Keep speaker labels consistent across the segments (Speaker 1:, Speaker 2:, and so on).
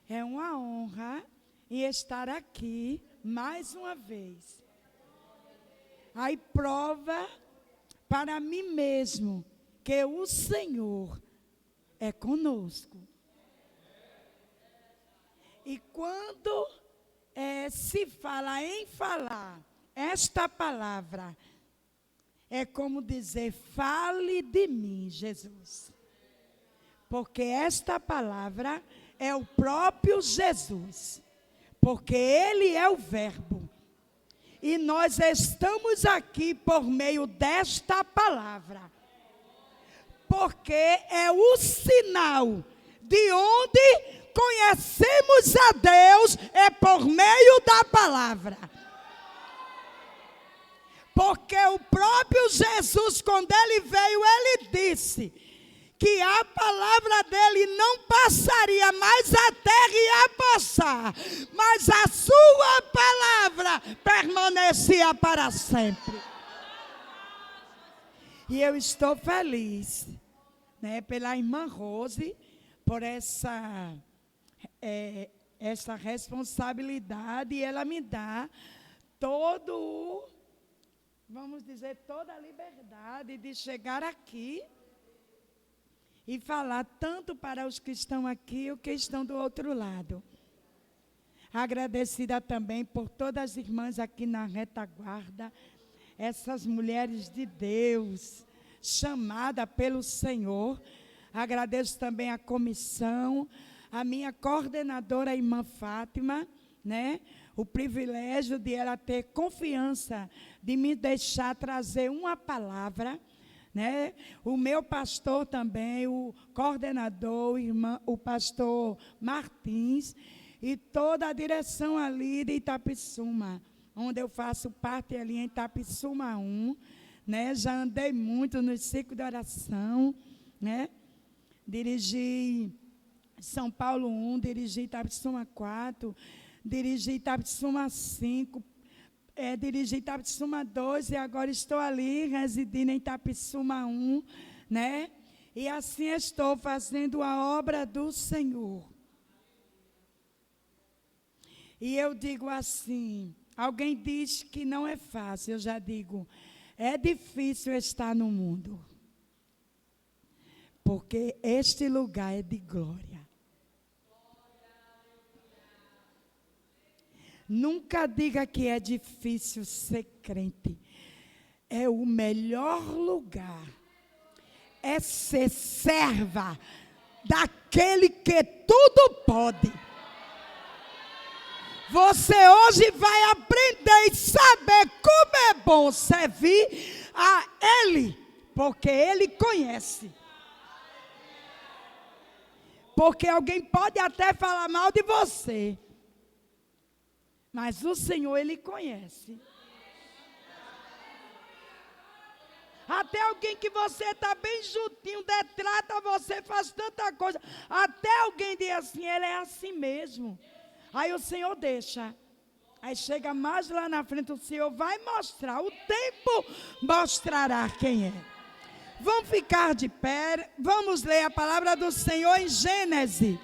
Speaker 1: É uma honra em estar aqui mais uma vez. Aí prova para mim mesmo que o Senhor é conosco. E quando se fala em falar esta palavra, é como dizer, fale de mim, Jesus. Porque esta palavra é o próprio Jesus. Porque Ele é o Verbo. E nós estamos aqui por meio desta palavra. Porque é o sinal de onde conhecemos a Deus, é por meio da palavra. Porque o próprio Jesus, quando Ele veio, Ele disse que a palavra dele não passaria, mas a terra ia passar. Mas a sua palavra permanecia para sempre. E eu estou feliz, né, pela irmã Rose, por essa responsabilidade. E ela me dá toda a liberdade de chegar aqui e falar tanto para os que estão aqui, os que estão do outro lado. Agradecida também por todas as irmãs aqui na retaguarda, essas mulheres de Deus, chamada pelo Senhor. Agradeço também a comissão, a minha coordenadora, a irmã Fátima, né? O privilégio de ela ter confiança de me deixar trazer uma palavra, né? O meu pastor também, o coordenador, o pastor Martins, e toda a direção ali de Itapissuma, onde eu faço parte ali em Itapissuma 1, né? Já andei muito nos ciclos de oração, né? Dirigi São Paulo 1, dirigi Itapissuma 4, dirigi Itapissuma 5, dirigi Itapissuma 2 e agora estou ali residindo em Itapissuma 1, né? E assim estou fazendo a obra do Senhor. E eu digo assim, alguém diz que não é fácil, eu já digo, é difícil estar no mundo. Porque este lugar é de glória. Nunca diga que é difícil ser crente. É o melhor lugar. É ser serva daquele que tudo pode. Você hoje vai aprender e saber como é bom servir a Ele, porque Ele conhece. Porque alguém pode até falar mal de você, mas o Senhor, Ele conhece. Até alguém que você está bem juntinho, detrata você, faz tanta coisa. Até alguém diz assim, ele é assim mesmo. Aí o Senhor deixa. Aí chega mais lá na frente, o Senhor vai mostrar. O tempo mostrará quem é. Vamos ficar de pé. Vamos ler a palavra do Senhor em Gênesis.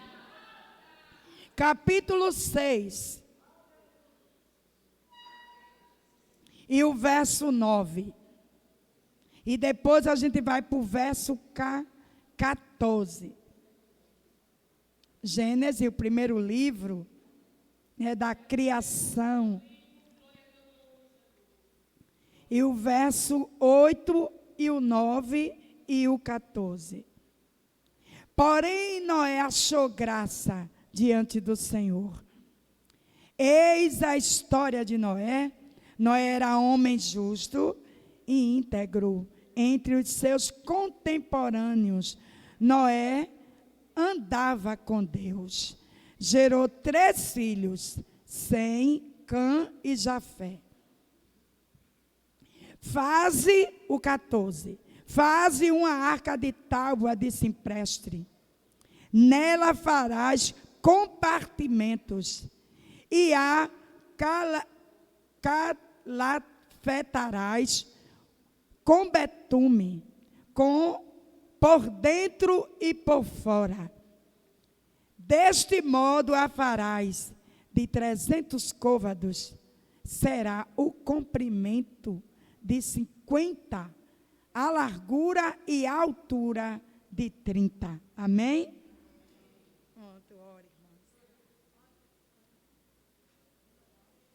Speaker 1: Capítulo 6. E o verso 9. E depois a gente vai para o verso 14. Gênesis, o primeiro livro, é da criação. E o verso 8 e o 9 e o 14. Porém, Noé achou graça diante do Senhor. Eis a história de Noé. Noé era homem justo e íntegro entre os seus contemporâneos. Noé andava com Deus. Gerou 3 filhos, Sem, Cã e Jafé. Faze o 14. Faze uma arca de tábua de ciprestre. Nela farás compartimentos e a calafetarás com betume, por dentro e por fora. Deste modo a farás, de 300 côvados será o comprimento de 50, a largura e a altura de 30. Amém? Pronto, ore, irmãos.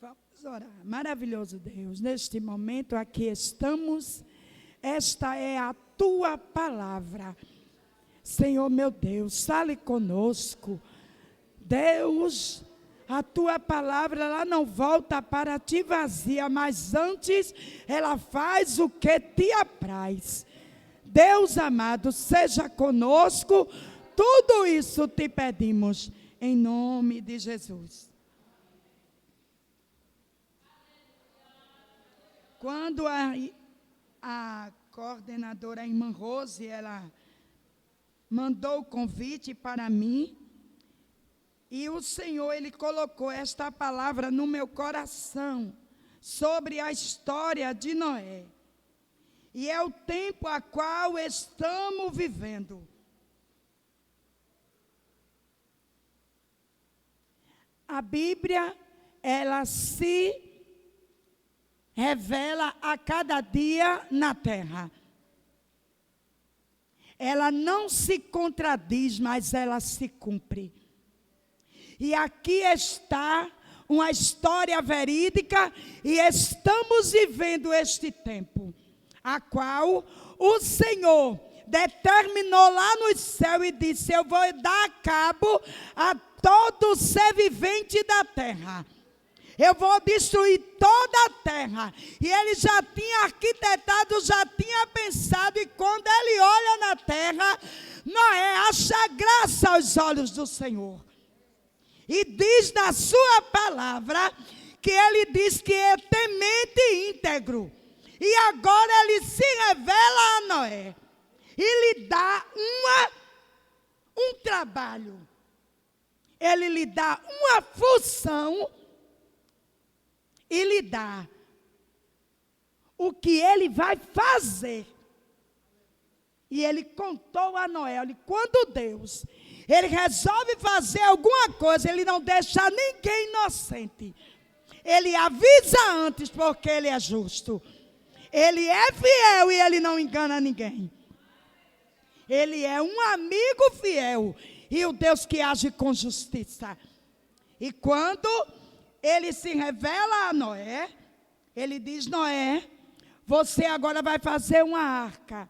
Speaker 1: Vamos orar. Maravilhoso Deus, neste momento aqui estamos, esta é a tua palavra. Senhor meu Deus, fale conosco. Deus, a tua palavra, ela não volta para ti vazia, mas antes ela faz o que te apraz. Deus amado, seja conosco, tudo isso te pedimos, em nome de Jesus. Quando a coordenadora, a irmã Rose, ela mandou o convite para mim, e o Senhor, Ele colocou esta palavra no meu coração, sobre a história de Noé. E é o tempo a qual estamos vivendo. A Bíblia, ela se revela a cada dia na terra. Ela não se contradiz, mas ela se cumpre. E aqui está uma história verídica, e estamos vivendo este tempo, a qual o Senhor determinou lá no céu e disse: eu vou dar cabo a todo ser vivente da terra. Eu vou destruir toda a terra. E ele já tinha arquitetado, já tinha pensado. E quando ele olha na terra, Noé acha graça aos olhos do Senhor. E diz na sua palavra, que ele diz que é temente e íntegro. E agora ele se revela a Noé. E lhe dá um trabalho. Ele lhe dá uma função. E lhe dá o que ele vai fazer. E ele contou a Noé, olha, quando Deus, ele resolve fazer alguma coisa, ele não deixa ninguém inocente. Ele avisa antes, porque ele é justo. Ele é fiel e ele não engana ninguém. Ele é um amigo fiel e o Deus que age com justiça. E quando ele se revela a Noé, ele diz: Noé, você agora vai fazer uma arca.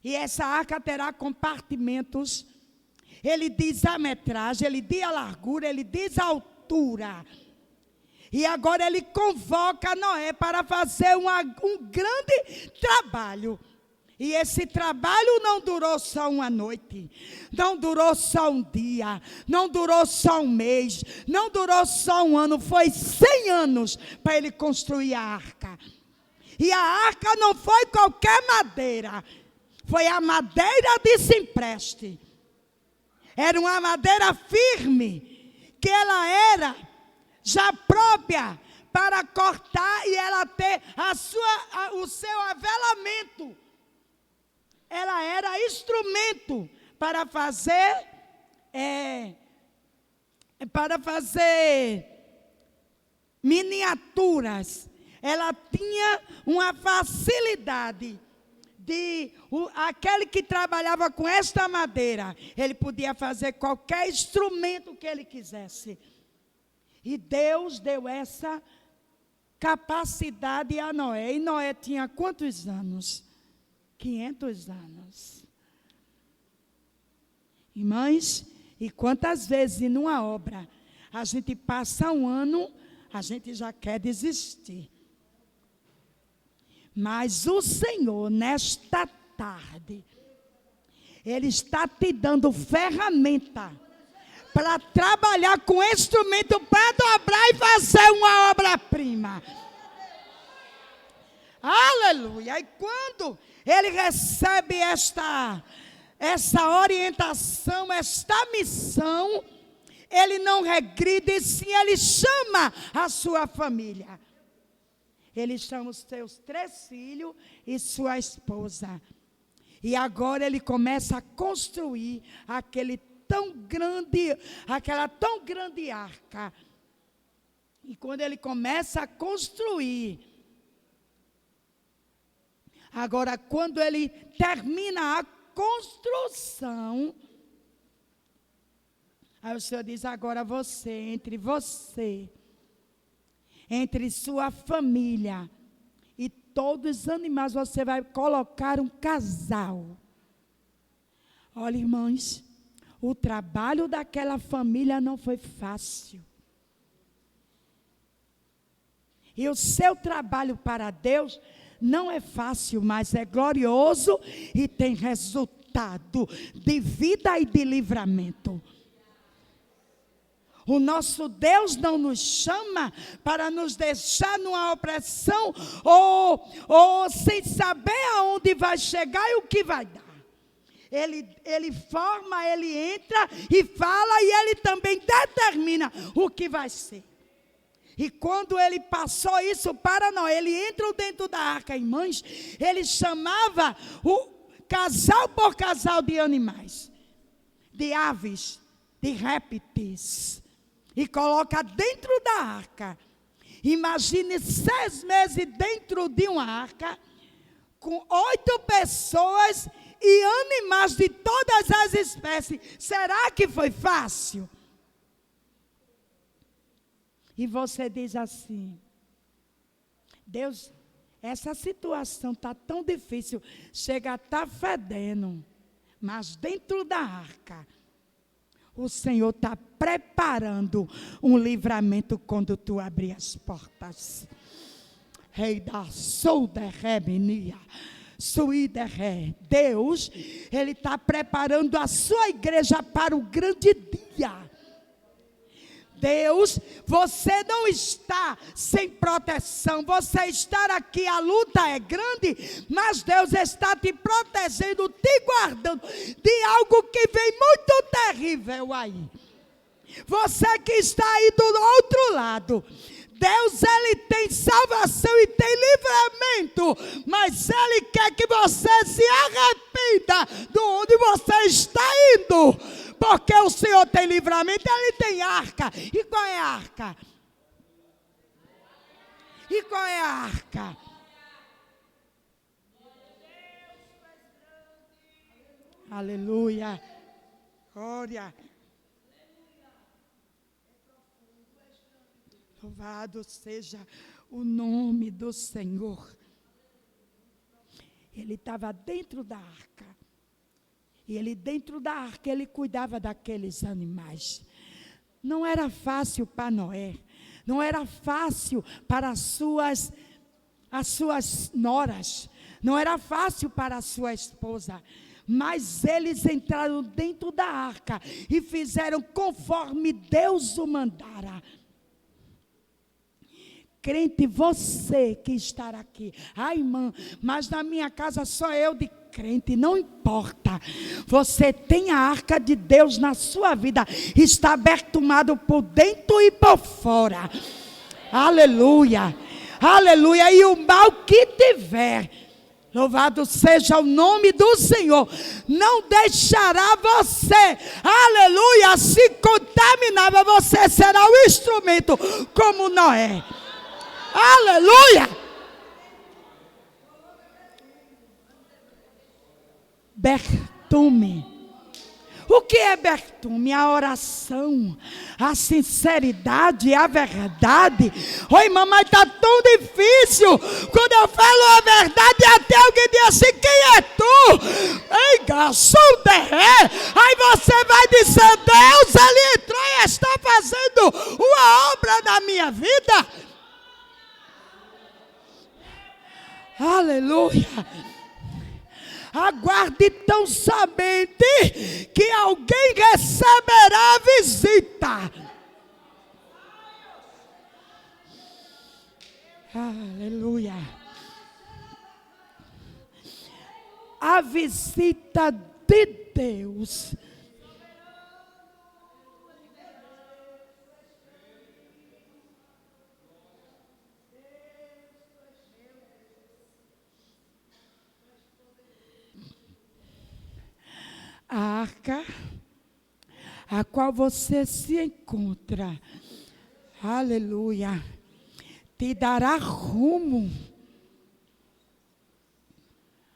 Speaker 1: E essa arca terá compartimentos. Ele diz a metragem, ele diz a largura, ele diz a altura. E agora ele convoca Noé para fazer um grande trabalho. E esse trabalho não durou só uma noite, não durou só um dia, não durou só um mês, não durou só um ano, foi 100 anos para ele construir a arca. E a arca não foi qualquer madeira, foi a madeira de cipreste. Era uma madeira firme, que ela era já própria para cortar e ela ter o seu avelamento. Ela era instrumento para fazer miniaturas. Ela tinha uma facilidade aquele que trabalhava com esta madeira, ele podia fazer qualquer instrumento que ele quisesse. E Deus deu essa capacidade a Noé. E Noé tinha quantos anos? 500 anos. Irmãs, e quantas vezes numa obra a gente passa um ano, a gente já quer desistir. Mas o Senhor, nesta tarde, Ele está te dando ferramenta para trabalhar com instrumento para dobrar e fazer uma obra-prima. Aleluia! E quando ele recebe essa orientação, esta missão, ele não regride, sim, ele chama a sua família. Ele chama os seus 3 filhos e sua esposa. E agora ele começa a construir aquele tão grande arca. E quando ele começa a construir, agora quando ele termina a construção, aí o Senhor diz, agora entre sua família e todos os animais, você vai colocar um casal. Olha, irmãos, o trabalho daquela família não foi fácil. E o seu trabalho para Deus não é fácil, mas é glorioso e tem resultado de vida e de livramento. O nosso Deus não nos chama para nos deixar numa opressão ou sem saber aonde vai chegar e o que vai dar. Ele forma, ele entra e fala, e ele também determina o que vai ser. E quando ele passou isso para nós, ele entrou dentro da arca, irmãos, ele chamava o casal por casal de animais, de aves, de répteis, e coloca dentro da arca. Imagine 6 meses dentro de uma arca, com 8 pessoas e animais de todas as espécies. Será que foi fácil? E você diz assim, Deus, essa situação está tão difícil, chega a estar fedendo, mas dentro da arca, o Senhor está preparando um livramento quando tu abrir as portas. Rei da Souderremenia, Suiderré, Deus, Ele está preparando a sua igreja para o grande dia. Deus, você não está sem proteção, você estar aqui, a luta é grande, mas Deus está te protegendo, te guardando de algo que vem muito terrível aí. Você que está aí do outro lado, Deus, Ele tem salvação e tem livramento, mas Ele quer que você se arrependa de onde você está indo, porque o Senhor tem livramento, Ele tem arca. E qual é a arca? E qual é a arca? Aleluia. Glória. Louvado seja o nome do Senhor. Ele estava dentro da arca. E ele dentro da arca, ele cuidava daqueles animais. Não era fácil para Noé. Não era fácil para as suas noras. Não era fácil para a sua esposa. Mas eles entraram dentro da arca e fizeram conforme Deus o mandara. Crente, você que está aqui. Ai, irmã, mas na minha casa só eu de crente, não importa. Você tem a arca de Deus na sua vida. Está abertumado por dentro e por fora. Aleluia. Aleluia. E o mal que tiver, louvado seja o nome do Senhor, não deixará você, aleluia, se contaminar. Você será o instrumento como Noé. Aleluia! Bertume. O que é bertume? A oração, a sinceridade, a verdade. Oi, mamãe, está tão difícil. Quando eu falo a verdade, até alguém diz assim, quem é tu? Ei, garçom derré. Aí você vai dizer, Deus, Ele entrou e está fazendo uma obra na minha vida. Aleluia. Aguarde tão somente que alguém receberá a visita. Aleluia. A visita de Deus. A arca, a qual você se encontra, aleluia, te dará rumo.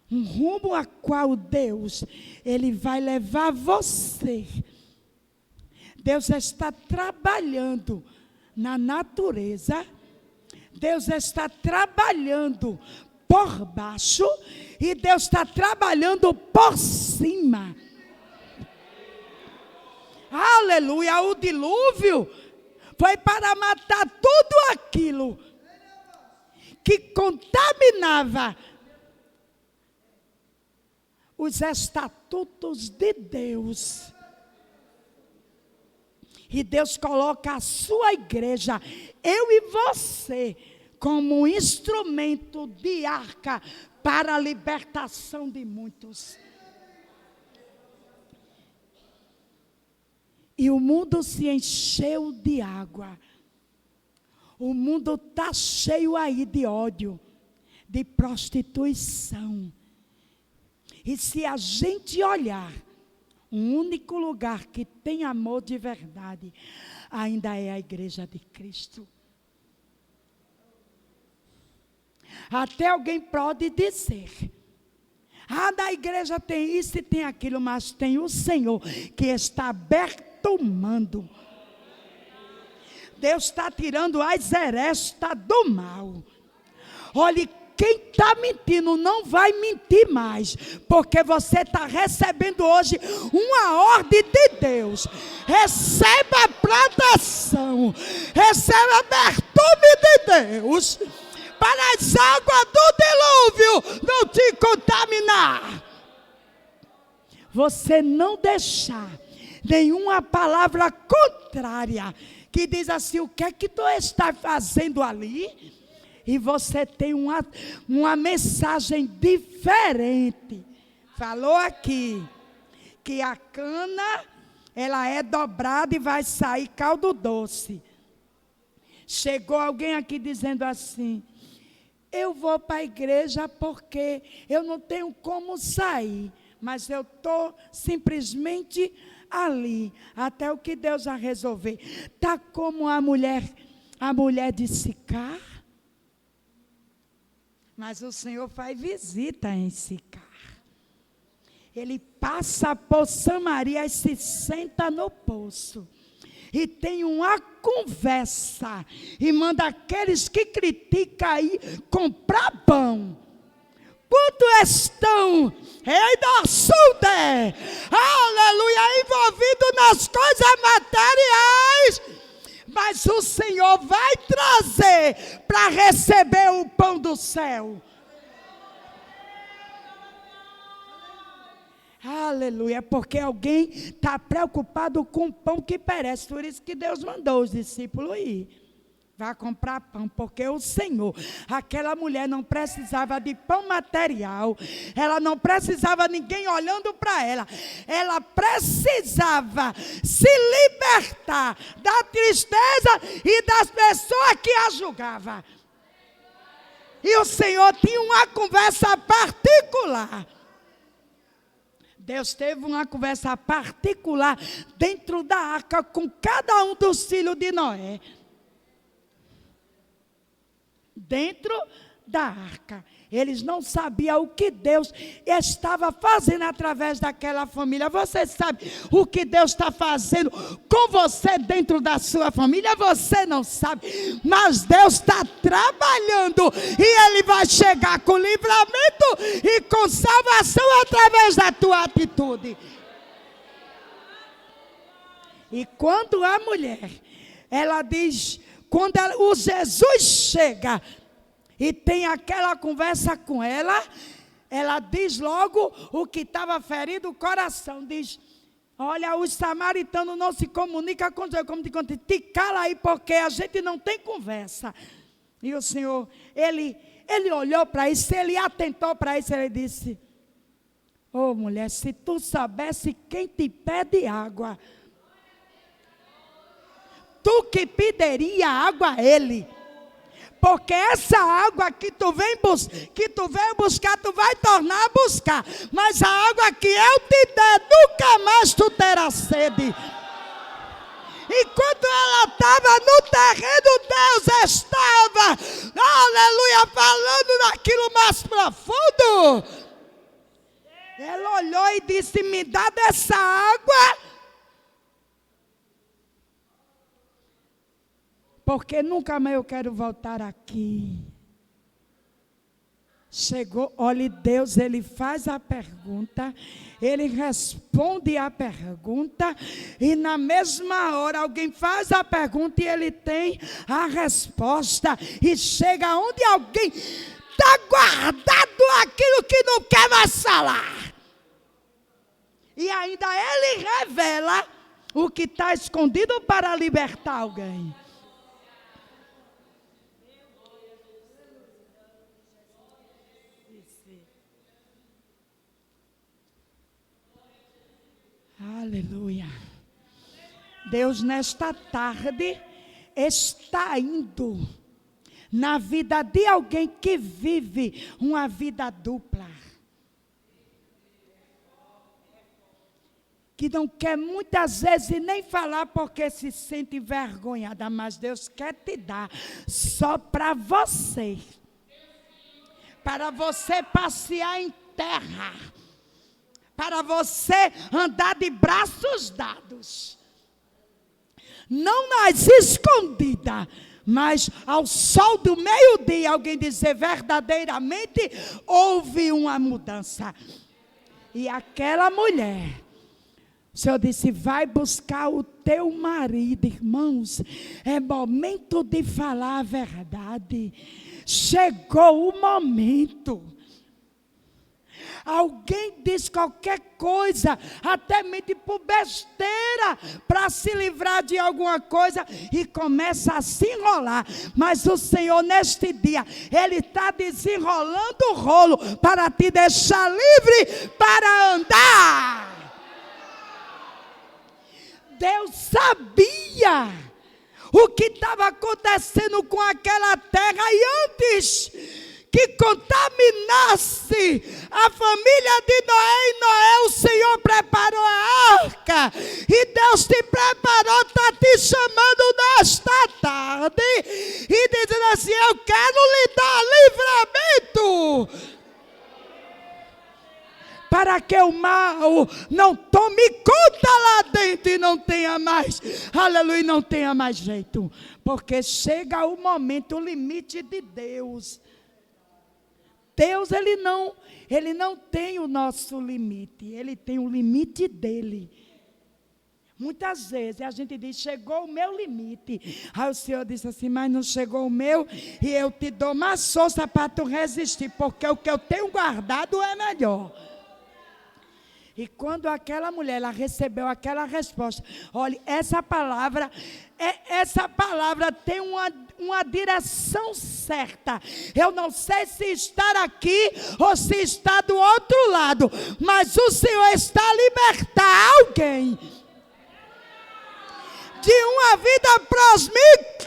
Speaker 1: Um rumo a qual Deus, Ele vai levar você. Deus está trabalhando na natureza. Deus está trabalhando por baixo. E Deus está trabalhando por cima. Aleluia, o dilúvio foi para matar tudo aquilo que contaminava os estatutos de Deus. E Deus coloca a sua igreja, eu e você, como um instrumento de arca para a libertação de muitos. E o mundo se encheu de água. O mundo está cheio aí de ódio, de prostituição. E se a gente olhar, um único lugar que tem amor de verdade, ainda é a igreja de Cristo. Até alguém pode dizer, da igreja tem isso e tem aquilo, mas tem o Senhor que está aberto o mando. Deus está tirando as arestas do mal. Olhe, quem está mentindo não vai mentir mais, porque você está recebendo hoje uma ordem de Deus. Receba a proteção, receba a perfume de Deus, para as águas do dilúvio não te contaminar. Você não deixar nenhuma palavra contrária, que diz assim, o que é que tu está fazendo ali? E você tem uma mensagem diferente. Falou aqui que a cana, ela é dobrada e vai sair caldo doce. Chegou alguém aqui dizendo assim, eu vou para a igreja porque eu não tenho como sair, mas eu estou simplesmente ali, até o que Deus vai resolver. Está como a mulher de Sicar. Mas o Senhor faz visita em Sicar. Ele passa por Samaria e se senta no poço. E tem uma conversa. E manda aqueles que criticam ir comprar pão. Quanto estão, rei da Sudé, aleluia, envolvido nas coisas materiais. Mas o Senhor vai trazer para receber o pão do céu. Aleluia, porque alguém está preocupado com o pão que perece. Por isso que Deus mandou os discípulos ir. Vai comprar pão, porque o Senhor, aquela mulher não precisava de pão material, ela não precisava ninguém olhando para ela, ela precisava se libertar da tristeza e das pessoas que a julgavam. E o Senhor tinha uma conversa particular. Deus teve uma conversa particular dentro da arca com cada um dos filhos de Noé. Dentro da arca. Eles não sabiam o que Deus estava fazendo através daquela família. Você sabe o que Deus está fazendo com você dentro da sua família? Você não sabe. Mas Deus está trabalhando. E Ele vai chegar com livramento e com salvação através da tua atitude. E quando a mulher, ela diz... Quando o Jesus chega e tem aquela conversa com ela, ela diz logo o que estava ferido o coração. Diz, olha, os samaritanos não se comunicam com Deus. Como te cala aí, porque a gente não tem conversa. E o Senhor, ele olhou para isso, ele atentou para isso, ele disse, ô mulher, se tu soubesse quem te pede água... Tu que pediria água a Ele. Porque essa água que tu vem buscar, tu vai tornar a buscar. Mas a água que eu te der, nunca mais tu terás sede. Enquanto ela estava no terreno, Deus estava, aleluia, falando naquilo mais profundo. Ela olhou e disse: me dá dessa água, porque nunca mais eu quero voltar aqui. Chegou, olhe, Deus, Ele faz a pergunta, Ele responde a pergunta, e na mesma hora alguém faz a pergunta e Ele tem a resposta, e chega onde alguém está guardado aquilo que não quer mais falar. E ainda Ele revela o que está escondido para libertar alguém. Aleluia. Deus nesta tarde está indo na vida de alguém que vive uma vida dupla. Que não quer muitas vezes nem falar porque se sente envergonhada, mas Deus quer te dar só para você passear em terra, para você andar de braços dados, não nas escondidas, mas ao sol do meio-dia, alguém dizer: verdadeiramente houve uma mudança. E aquela mulher, o Senhor disse: vai buscar o teu marido. Irmãos, é momento de falar a verdade. Chegou o momento. Alguém diz qualquer coisa, até mente por besteira, para se livrar de alguma coisa e começa a se enrolar. Mas o Senhor neste dia, Ele está desenrolando o rolo para te deixar livre para andar. Deus sabia o que estava acontecendo com aquela terra, e antes que contaminasse a família de Noé, o Senhor preparou a arca, e Deus te preparou, está te chamando nesta tarde, e dizendo assim: eu quero lhe dar livramento, para que o mal não tome conta lá dentro e não tenha mais, aleluia, não tenha mais jeito, porque chega o momento, o limite de Deus. Deus, Ele não tem o nosso limite, Ele tem o limite dEle. Muitas vezes a gente diz: chegou o meu limite. Aí o Senhor disse assim: mas não chegou o meu, e eu te dou mais força para tu resistir, porque o que eu tenho guardado é melhor. E quando aquela mulher, ela recebeu aquela resposta, olha, essa palavra tem uma direção certa. Eu não sei se estar aqui ou se está do outro lado, mas o Senhor está a libertar alguém de uma vida prosmíqua,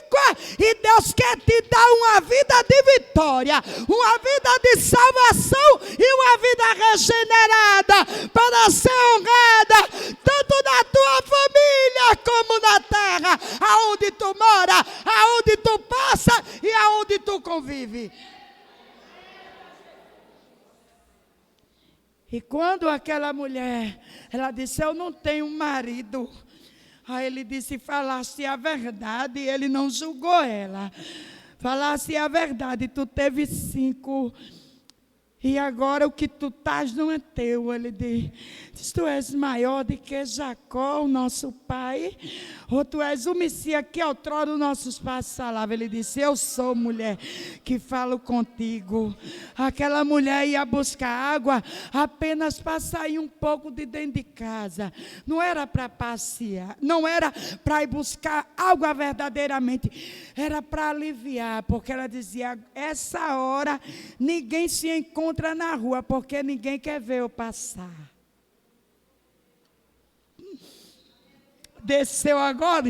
Speaker 1: e Deus quer te dar uma vida de vitória, uma vida de salvação e uma vida regenerada, para ser honrada tanto na tua família como na terra aonde tu mora, aonde tu passa e aonde tu convive. E quando aquela mulher, ela disse: eu não tenho marido. Aí ele disse: falasse a verdade. E ele não julgou ela. Falasse a verdade, tu teve 5. E agora o que tu estás não é teu. Ele diz: tu és maior do que Jacó, o nosso pai? Ou tu és o Messias que outrora os nossos pais falavam? Ele disse: eu sou, mulher, que falo contigo. Aquela mulher ia buscar água apenas para sair um pouco de dentro de casa. Não era para passear, não era para ir buscar água verdadeiramente. Era para aliviar, porque ela dizia: essa hora ninguém se encontra na rua, porque ninguém quer ver eu passar. Desceu agora.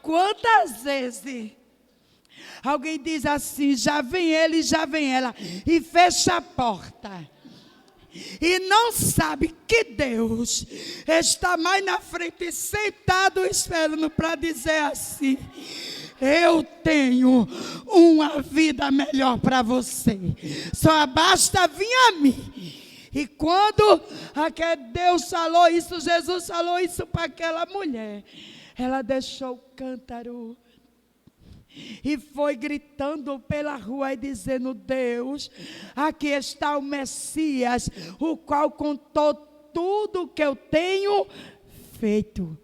Speaker 1: Quantas vezes alguém diz assim: já vem ele, já vem ela, e fecha a porta, e não sabe que Deus está mais na frente, sentado, esperando para dizer assim: eu tenho uma vida melhor para você, só basta vir a mim. E quando Deus falou isso, Jesus falou isso para aquela mulher, ela deixou o cântaro e foi gritando pela rua e dizendo: Deus, aqui está o Messias, o qual contou tudo o que eu tenho feito.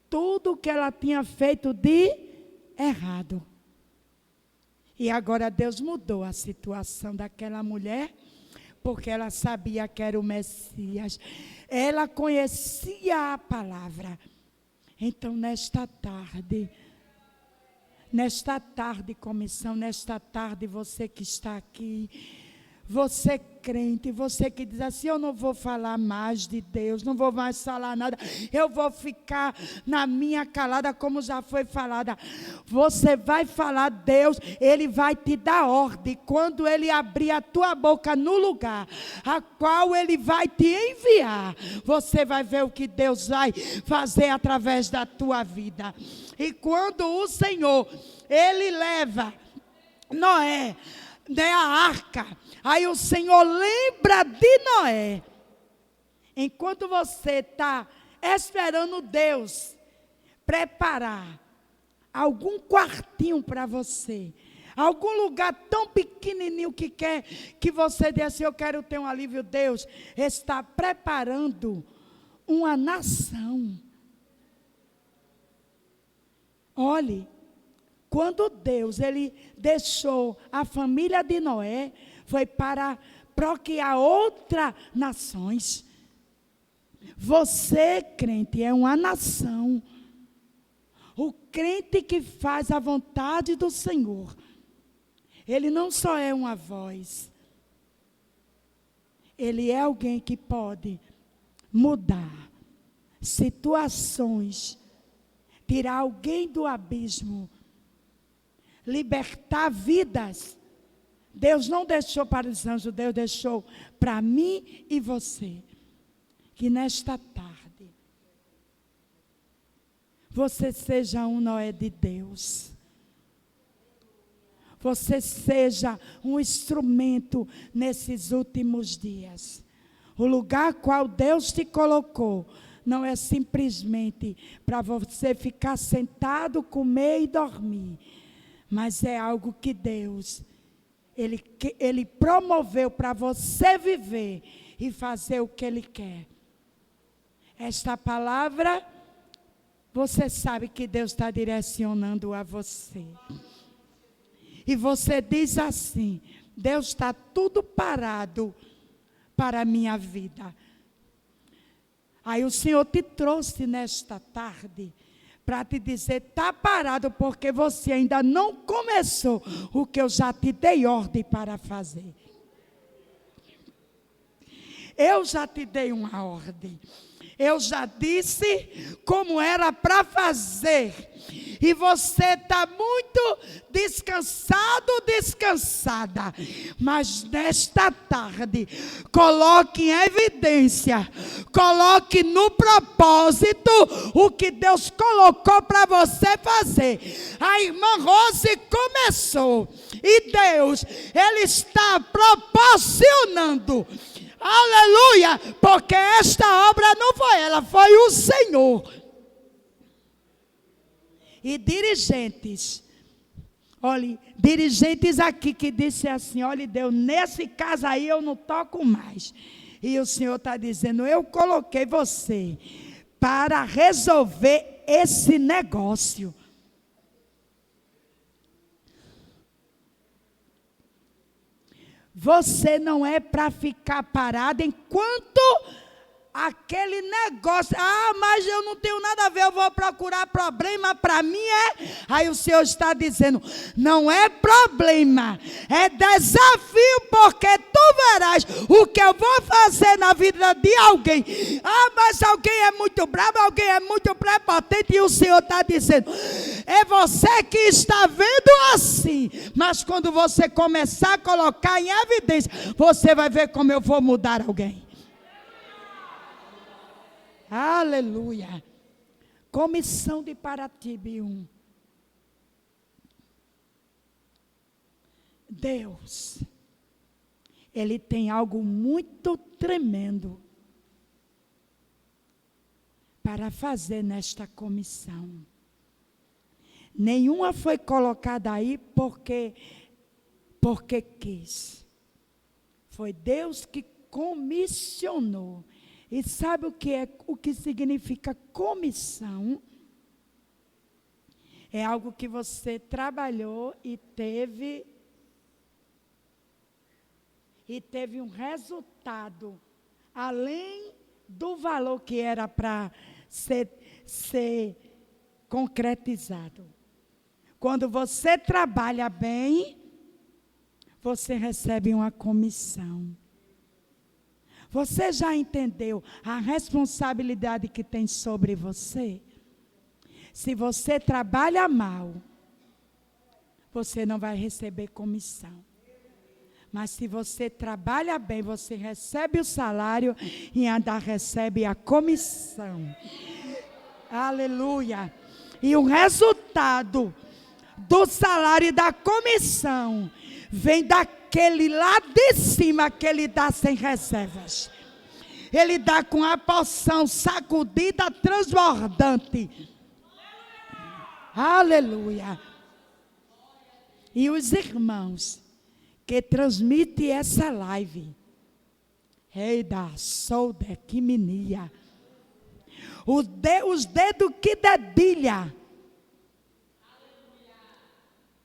Speaker 1: Tudo o que ela tinha feito de errado. E agora Deus mudou a situação daquela mulher, porque ela sabia que era o Messias. Ela conhecia a palavra. Então, nesta tarde, comissão, nesta tarde, você que está aqui, você crente, você que diz assim: eu não vou falar mais de Deus, não vou mais falar nada, eu vou ficar na minha calada como já foi falada. Você vai falar, Deus, Ele vai te dar ordem, quando Ele abrir a tua boca no lugar a qual Ele vai te enviar, você vai ver o que Deus vai fazer através da tua vida. E quando o Senhor, Ele leva Noé, a arca, aí o Senhor lembra de Noé. Enquanto você está esperando Deus preparar algum quartinho para você, algum lugar tão pequenininho que quer que você diga assim: eu quero ter um alívio, Deus está preparando uma nação. Olhe, quando Deus, Ele deixou a família de Noé, foi para procriar outras nações. Você, crente, é uma nação. O crente que faz a vontade do Senhor, ele não só é uma voz, ele é alguém que pode mudar situações, tirar alguém do abismo, libertar vidas. Deus não deixou para os anjos, Deus deixou para mim e você. Que nesta tarde você seja um Noé de Deus. Você seja um instrumento nesses últimos dias. O lugar qual Deus te colocou não é simplesmente para você ficar sentado, comer e dormir. Mas é algo que Deus, Ele promoveu para você viver e fazer o que Ele quer. Esta palavra, você sabe que Deus está direcionando a você. E você diz assim: Deus, está tudo parado para a minha vida. Aí o Senhor te trouxe nesta tarde para te dizer: está parado porque você ainda não começou o que eu já te dei ordem para fazer. Eu já te dei uma ordem. Eu já disse como era para fazer. E você está muito descansado, descansada. Mas nesta tarde, coloque em evidência, coloque no propósito o que Deus colocou para você fazer. A irmã Rose começou. E Deus, Ele está proporcionando. Aleluia, porque esta obra não foi ela, foi o Senhor. E dirigentes, olhe, dirigentes aqui que disse assim: olha, Deus, nesse caso aí eu não toco mais. E o Senhor está dizendo: eu coloquei você para resolver esse negócio. Você não é para ficar parado enquanto aquele negócio, mas eu não tenho nada a ver, eu vou procurar problema, para mim Aí o Senhor está dizendo: não é problema, é desafio, porque tu verás o que eu vou fazer na vida de alguém. Mas alguém é muito bravo, alguém é muito prepotente, e o Senhor está dizendo: É você que está vendo assim. Mas quando você começar a colocar em evidência, você vai ver como eu vou mudar alguém. Aleluia. Comissão de Paratibe 1. Deus, Ele tem algo muito tremendo para fazer nesta comissão. Nenhuma foi colocada aí porque quis. Foi Deus que comissionou. E sabe o que significa comissão? É algo que você trabalhou e teve um resultado além do valor que era para ser concretizado. Quando você trabalha bem, você recebe uma comissão. Você já entendeu a responsabilidade que tem sobre você? Se você trabalha mal, você não vai receber comissão. Mas se você trabalha bem, você recebe o salário e ainda recebe a comissão. Aleluia. E o resultado do salário e da comissão vem daquele lá de cima que ele dá sem reservas. Ele dá com a porção sacudida, transbordante. Aleluia. E os irmãos que transmitem essa live, Rei da Solda que menia, os dedos que dedilha,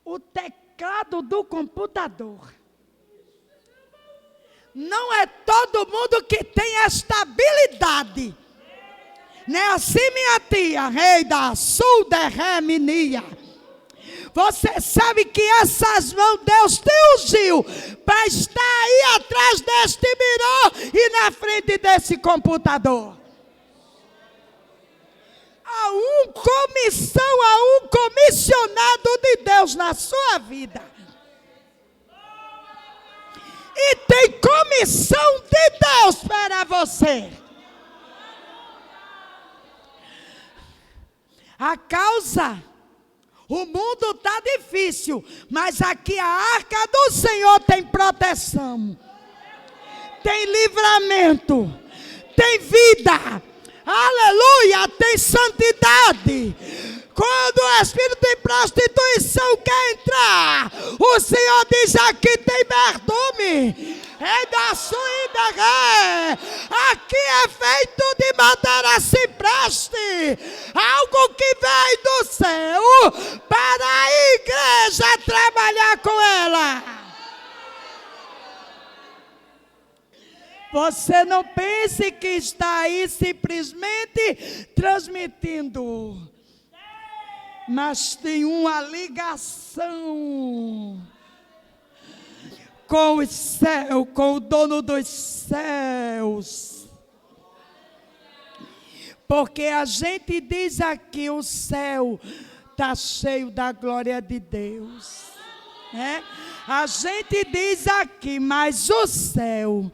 Speaker 1: o teclado do computador. Não é todo mundo que tem esta habilidade. Não é assim, minha tia? Rei da Solda Reminia. Você sabe que essas mãos Deus te ungiu para estar aí atrás deste miró e na frente desse computador. Há uma comissão, há um comissionado de Deus na sua vida. E tem comissão de Deus para você. A causa... O mundo está difícil, mas aqui a arca do Senhor tem proteção, tem livramento, tem vida, aleluia, tem santidade. Quando o espírito de prostituição quer entrar, o Senhor diz: aqui tem perfume. É da sua ideia. Aqui é feito de madeira cipreste, algo que vem do céu para a igreja trabalhar com ela. Você não pense que está aí simplesmente transmitindo, mas tem uma ligação com o céu, com o dono dos céus. Porque a gente diz aqui, o céu está cheio da glória de Deus. A gente diz aqui, mas o céu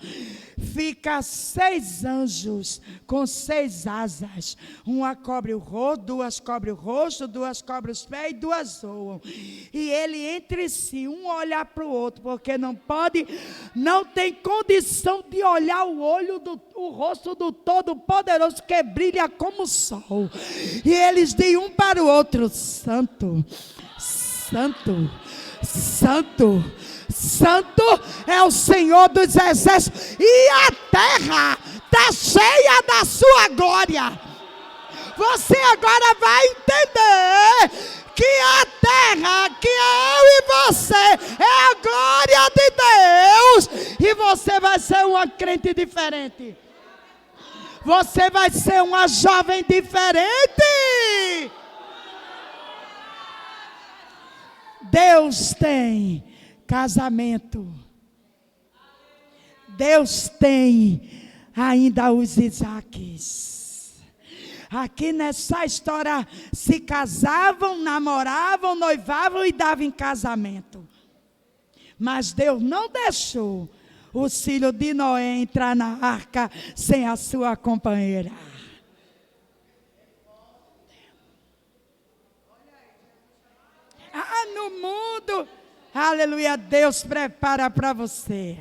Speaker 1: fica 6 anjos com 6 asas. Uma cobre o rosto, 2 cobre o rosto, 2 cobre os pés e 2 voam. E ele entre si, um olhar para o outro, porque não tem condição de olhar o rosto do Todo-Poderoso que brilha como o sol. E eles dizem um para o outro: Santo, Santo, Santo, Santo é o Senhor dos exércitos, e a terra está cheia da sua glória. Você agora vai entender que a terra, que é eu e você, é a glória de Deus, e você vai ser uma crente diferente. Você vai ser uma jovem diferente. Deus tem casamento. Deus tem ainda os Isaques. Aqui nessa história se casavam, namoravam, noivavam e davam em casamento. Mas Deus não deixou o filho de Noé entrar na arca sem a sua companheira. No mundo, aleluia, Deus prepara para você.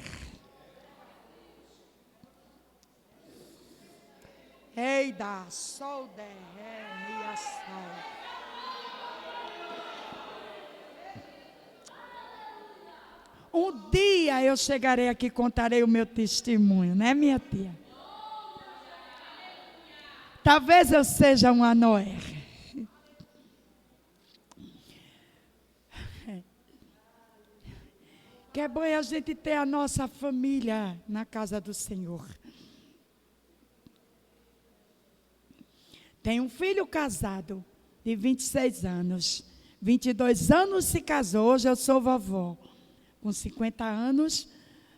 Speaker 1: Eida, sol de ré, sol. Um dia eu chegarei aqui e contarei o meu testemunho, né, minha tia? Talvez eu seja uma Noé. Que é bom a gente ter a nossa família na casa do Senhor. Tem um filho casado de 26 anos. 22 anos se casou, hoje eu sou vovó. Com 50 anos,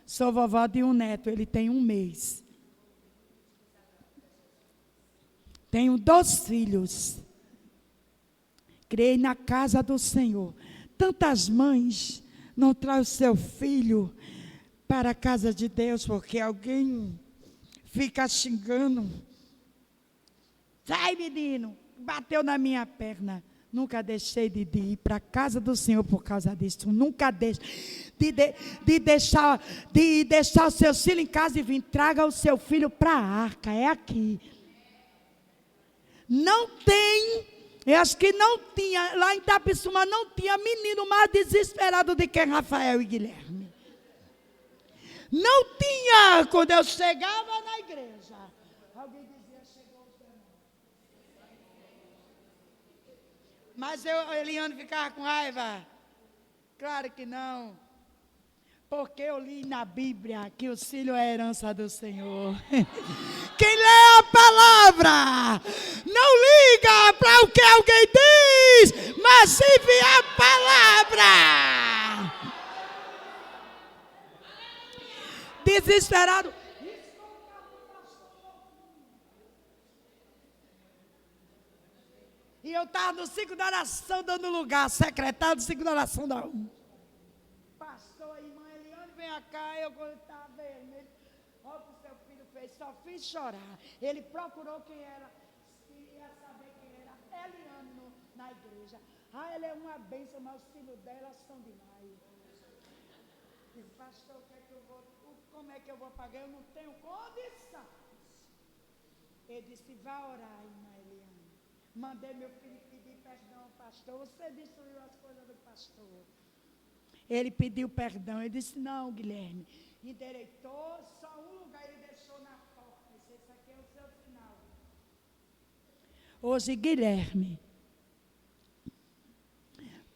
Speaker 1: sou vovó de um neto, ele tem 1 mês. Tenho 2 filhos. Criei na casa do Senhor. Tantas mães não trazem o seu filho para a casa de Deus, porque alguém fica xingando. Sai, menino, bateu na minha perna. Nunca deixei de ir para a casa do Senhor por causa disso. Nunca deixe de deixar o seu filho em casa e vir. Traga o seu filho para a arca. É aqui. Não tem, eu acho que não tinha, lá em Itapissuma não tinha menino mais desesperado do que Rafael e Guilherme. Não tinha, quando eu chegava na igreja. Alguém dizia, chegou o irmão. Mas Eliane ficava com raiva? Claro que não. Porque eu li na Bíblia que o filho é a herança do Senhor. Quem lê a palavra não liga para o que alguém diz, mas vive a palavra. Desesperado. E eu estava no 5 da oração dando lugar, secretário do 5 da oração da pastor, irmã Eliane, vem cá, eu estava vermelho. Olha o que seu filho fez, só fiz chorar. Ele procurou quem era, queria saber quem era Eliane na igreja. Ela é uma bênção, mas os filhos dela são demais. Disse, pastor, como é que eu vou pagar? Eu não tenho condição. Ele disse, vá orar, irmã Eliane. Mandei meu filho pedir perdão ao pastor. Você destruiu as coisas do pastor. Ele pediu perdão. Ele disse, não, Guilherme. Endireitou, só um lugar ele deixou na porta. Esse aqui é o seu sinal. Hoje, Guilherme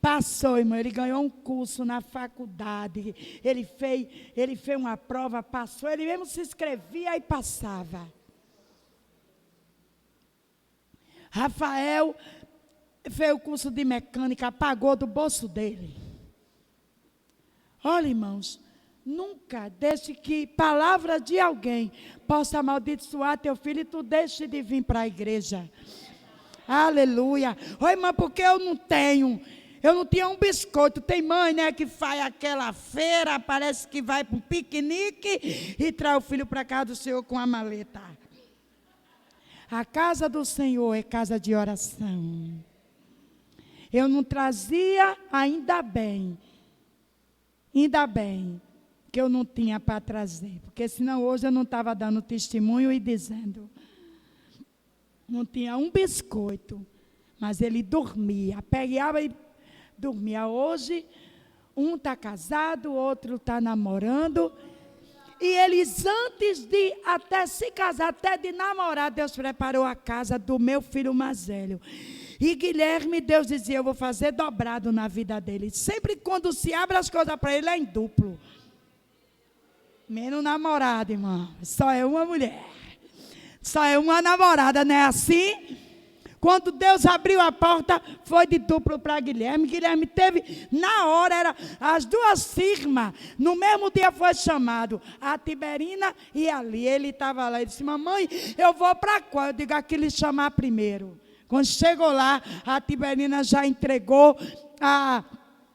Speaker 1: passou, irmão. Ele ganhou um curso na faculdade. Ele fez uma prova, passou. Ele mesmo se inscrevia e passava. Rafael fez o curso de mecânica, pagou do bolso dele. Olha, irmãos, nunca deixe que palavra de alguém possa amaldiçoar teu filho e tu deixe de vir para a igreja. Aleluia. Oi, irmã, porque eu não tinha um biscoito. Tem mãe, né, que faz aquela feira, parece que vai para um piquenique e traz o filho para casa do Senhor com a maleta. A casa do Senhor é casa de oração. Eu não trazia, ainda bem que eu não tinha para trazer, porque senão hoje eu não estava dando testemunho e dizendo, não tinha um biscoito, mas ele dormia, pegava e dormia. Hoje, um está casado, o outro está namorando, e eles, antes de até se casar, até de namorar, Deus preparou a casa do meu filho mais velho. E Guilherme, Deus dizia, eu vou fazer dobrado na vida dele. Sempre quando se abre as coisas para ele, é em duplo. Menos namorado, irmão. Só é uma mulher. Só é uma namorada, não é assim? Quando Deus abriu a porta, foi de duplo para Guilherme. Guilherme teve, na hora, era as duas firmas. No mesmo dia foi chamado, a Tiberina e ali. Ele estava lá, ele disse, mamãe, eu vou para qual? Eu digo, aqui lhe chamar primeiro. Quando chegou lá, a Tiberina já entregou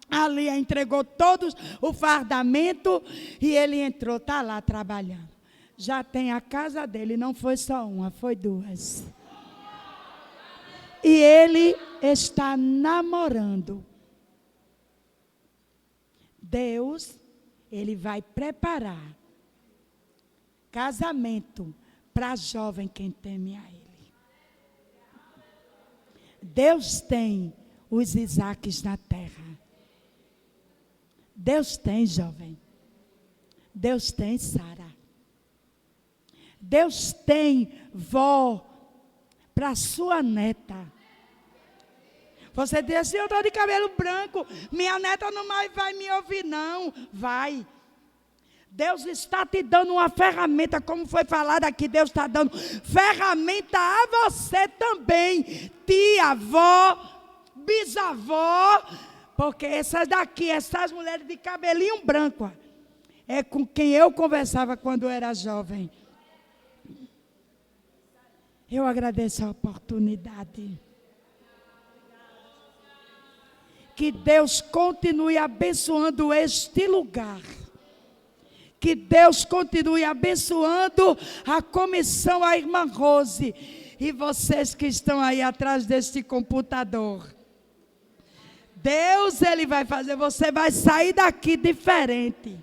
Speaker 1: ali entregou todos o fardamento e ele entrou, está lá trabalhando. Já tem a casa dele, não foi só uma, foi duas. E ele está namorando. Deus, ele vai preparar casamento para jovem quem teme a ele. Deus tem os Isaques na terra. Deus tem, jovem. Deus tem, Sara. Deus tem, vó, para sua neta. Você diz assim, eu estou de cabelo branco, minha neta não mais vai me ouvir, não. Vai. Deus está te dando uma ferramenta, como foi falado aqui, Deus está dando ferramenta a você também. Tia, avó, bisavó, porque essas daqui, essas mulheres de cabelinho branco, é com quem eu conversava quando eu era jovem. Eu agradeço a oportunidade. Que Deus continue abençoando este lugar. Que Deus continue abençoando a comissão, a irmã Rose. E vocês que estão aí atrás deste computador. Deus, Ele vai fazer, você vai sair daqui diferente.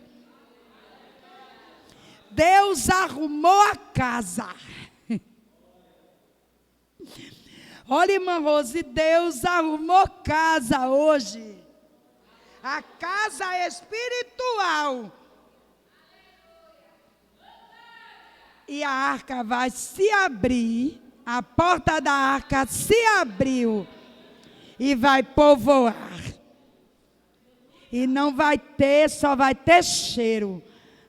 Speaker 1: Deus arrumou a casa. Olha, irmã Rose, Deus arrumou casa hoje. A casa espiritual. E a arca vai se abrir. A porta da arca se abriu. E vai povoar. E não vai ter, só vai ter cheiro.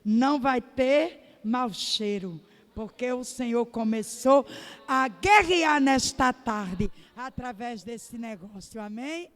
Speaker 1: Não vai ter mau cheiro. Porque o Senhor começou a guerrear nesta tarde, através desse negócio, amém?